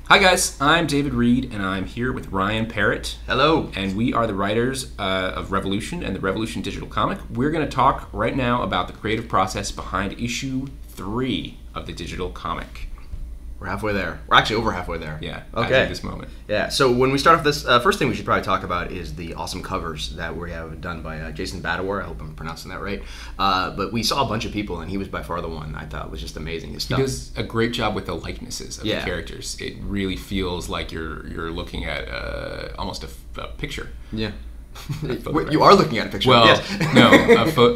Hi guys, I'm David Reed, and I'm here with Ryan Parrott. Hello. And we are the writers of Revolution and the Revolution Digital Comic. We're going to talk right now about the creative process behind issue 3 of the digital comic. We're halfway there. We're actually over halfway there. Yeah, okay. As of this moment. Yeah, so when we start off this, first thing we should probably talk about is the awesome covers that we have done by Jason Badawar. I hope I'm pronouncing that right. But we saw a bunch of people, and he was by far the one I thought was just amazing. His stuff. He does a great job with the likenesses of the characters. It really feels like you're looking at almost a picture. Yeah. You are looking at a picture. Well, yes. No,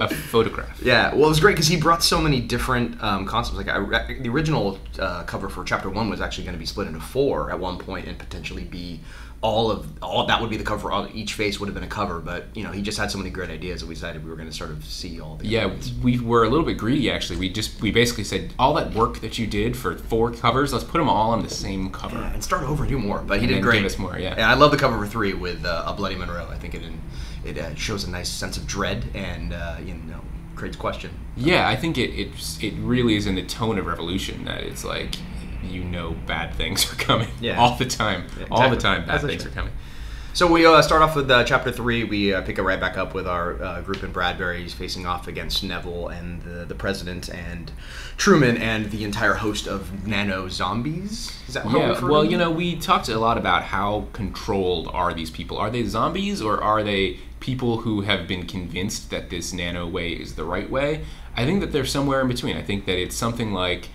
a photograph. Yeah, well, it was great because he brought so many different concepts. Like the original cover for Chapter 1 was actually going to be split into 4 at one point and potentially be all that would be the cover. Each face would have been a cover, but he just had so many great ideas that we decided we were going to sort of see all the. Yeah, we were a little bit greedy actually. We basically said all that work that you did for 4 covers, let's put them all on the same cover and start over and do more. But he did great. Give us more, yeah. And I love the cover for 3 with a Bloody Monroe. I think it shows a nice sense of dread and creates question. Yeah, I think it really is in the tone of Revolution that it's like bad things are coming all the time. Yeah, exactly. All the time bad things are coming. So we start off with Chapter 3. We pick it right back up with our group in Bradbury's facing off against Neville and the President and Truman and the entire host of nano zombies. Is that how well, we talked a lot about how controlled are these people. Are they zombies or are they people who have been convinced that this nano way is the right way? I think that they're somewhere in between. I think that it's something like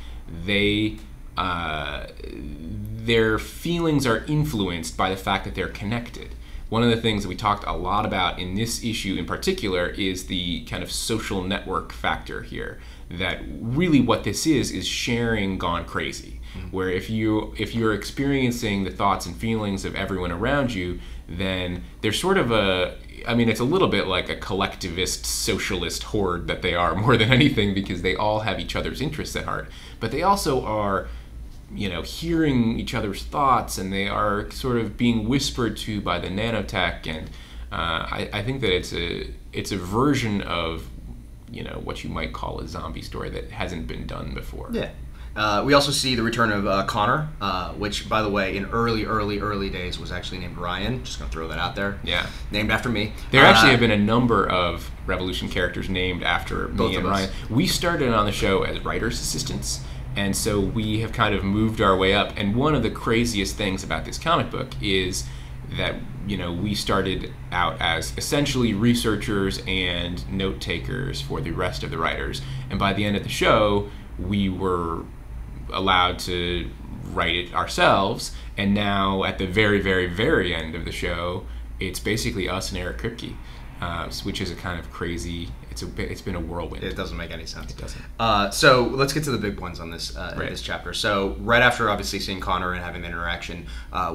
their feelings are influenced by the fact that they're connected. One of the things that we talked a lot about in this issue in particular is the kind of social network factor here. That really what this is sharing gone crazy. Where if you're experiencing the thoughts and feelings of everyone around you, then there's sort of it's a little bit like a collectivist socialist horde that they are more than anything, because they all have each other's interests at heart. But they also are hearing each other's thoughts, and they are sort of being whispered to by the nanotech, and I think that it's a version of what you might call a zombie story that hasn't been done before. Yeah. We also see the return of Connor, which, by the way, in early days was actually named Ryan. Just going to throw that out there. Yeah. Named after me. There actually have been a number of Revolution characters named after me and Ryan. We started on the show as writers' assistants, and so we have kind of moved our way up. And one of the craziest things about this comic book is that we started out as essentially researchers and note takers for the rest of the writers, and by the end of the show we were allowed to write it ourselves. And now at the very, very, very end of the show, it's basically us and Eric Kripke, which is a kind of crazy. It's been a whirlwind. It doesn't make any sense. It doesn't. So let's get to the big ones on this this chapter. So right after obviously seeing Connor and having the interaction,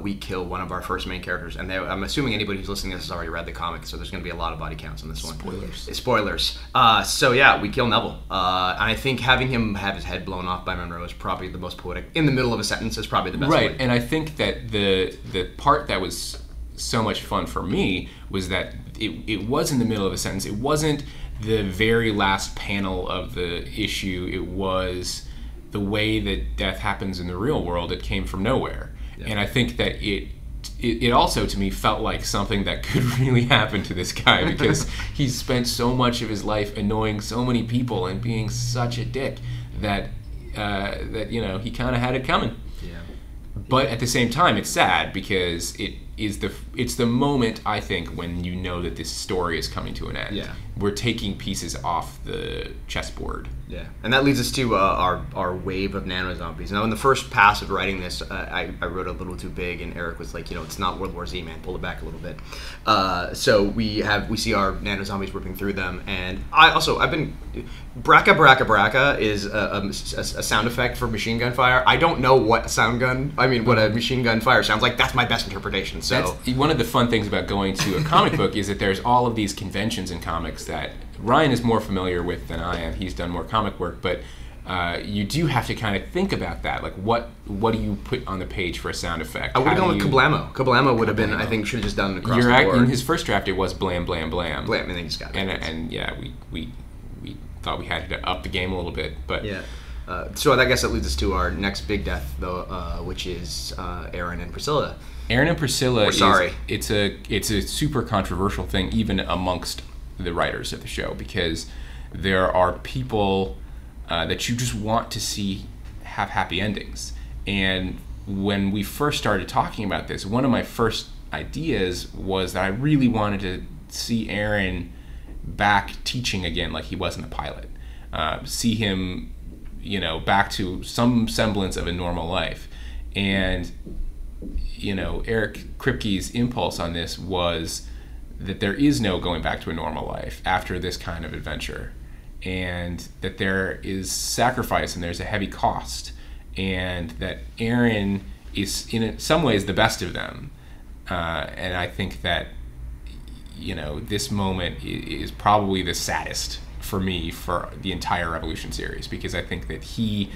we kill one of our first main characters. And I'm assuming anybody who's listening to this has already read the comic, so there's going to be a lot of body counts on this one. Spoilers. So yeah, we kill Neville. And I think having him have his head blown off by Monroe is probably the most poetic. In the middle of a sentence is probably the best way. Right, and I think that the part that was so much fun for me was that it was in the middle of a sentence. It wasn't the very last panel of the issue. It was the way that death happens in the real world. It came from nowhere. Yeah. And I think that it also to me felt like something that could really happen to this guy, because he's spent so much of his life annoying so many people and being such a dick that he kind of had it coming. Yeah. But at the same time, it's sad because it's the moment, I think, when you know that this story is coming to an end. Yeah. We're taking pieces off the chessboard. Yeah, and that leads us to our wave of nano zombies. Now, in the first pass of writing this, I wrote a little too big, and Eric was like, it's not World War Z, man. Pull it back a little bit. So we see our nano zombies ripping through them, and I've been bracka bracka bracka is a sound effect for machine gun fire. I don't know what a machine gun fire sounds like. That's my best interpretation. So that's one of the fun things about going to a comic book is that there's all of these conventions in comics that Ryan is more familiar with than I am. He's done more comic work, but you do have to kind of think about that. Like, what do you put on the page for a sound effect? I would have gone with Kablamo. Kablamo would have been, I think, should have just done it across the board. In his first draft, it was blam, blam, blam. Blam, and then he just got it. And yeah, we thought we had to up the game a little bit, but yeah. So I guess that leads us to our next big death, though, which is Aaron and Priscilla. Aaron and Priscilla. We're sorry. It's a super controversial thing, even amongst the writers of the show, because there are people that you just want to see have happy endings. And when we first started talking about this, one of my first ideas was that I really wanted to see Aaron back teaching again, like he was in the pilot. See him, back to some semblance of a normal life. And Eric Kripke's impulse on this was that there is no going back to a normal life after this kind of adventure, and that there is sacrifice and there's a heavy cost, and that Aaron is in some ways the best of them. And I think that this moment is probably the saddest for me for the entire Revolution series, because I think that he,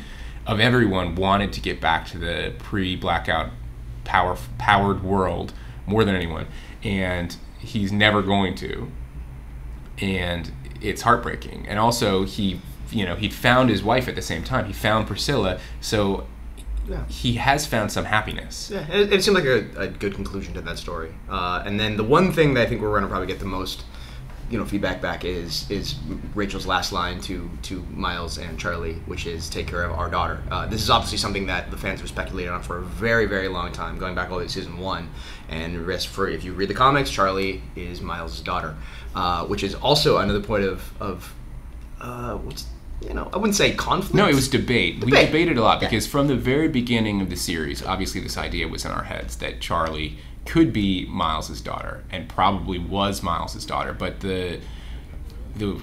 of everyone, wanted to get back to the pre-blackout powered world more than anyone, and he's never going to, and it's heartbreaking. And also he'd found his wife at the same time. He found Priscilla, so he has found some happiness. Yeah, it seemed like a good conclusion to that story. And then the one thing that I think we're going to probably get the most feedback back is Rachel's last line to Miles and Charlie, which is "take care of our daughter." This is obviously something that the fans have speculated on for a very, very long time, going back all the way to season 1. And if you read the comics, Charlie is Miles' daughter, which is also another point of what's I wouldn't say conflict. No, it was debate. We debated a lot because from the very beginning of the series, obviously this idea was in our heads that Charlie could be Miles' daughter, and probably was Miles' daughter. But the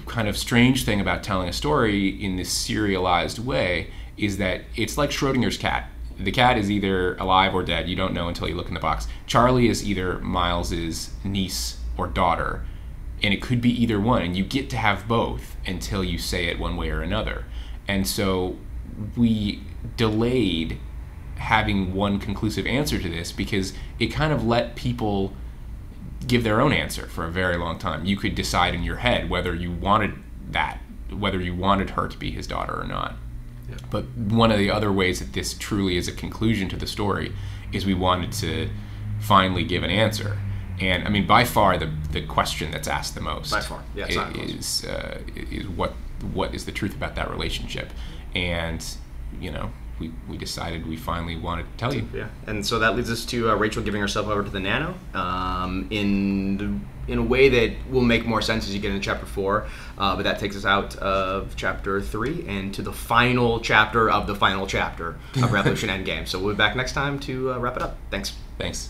kind of strange thing about telling a story in this serialized way is that it's like Schrodinger's cat. The cat is either alive or dead. You don't know until you look in the box. Charlie is either Miles' niece or daughter, and it could be either one, and you get to have both until you say it one way or another. And so we delayed having one conclusive answer to this because it kind of let people give their own answer for a very long time. You could decide in your head whether you wanted her to be his daughter or not. Yeah. But one of the other ways that this truly is a conclusion to the story is we wanted to finally give an answer. And I mean, by far, the question that's asked the most by far, yeah, is what is the truth about that relationship? And we decided we finally wanted to tell you. Yeah, and so that leads us to Rachel giving herself over to the Nano in a way that will make more sense as you get into chapter 4. But that takes us out of chapter 3 and to the final chapter of the final chapter of Revolution Endgame. So we'll be back next time to wrap it up. Thanks. Thanks.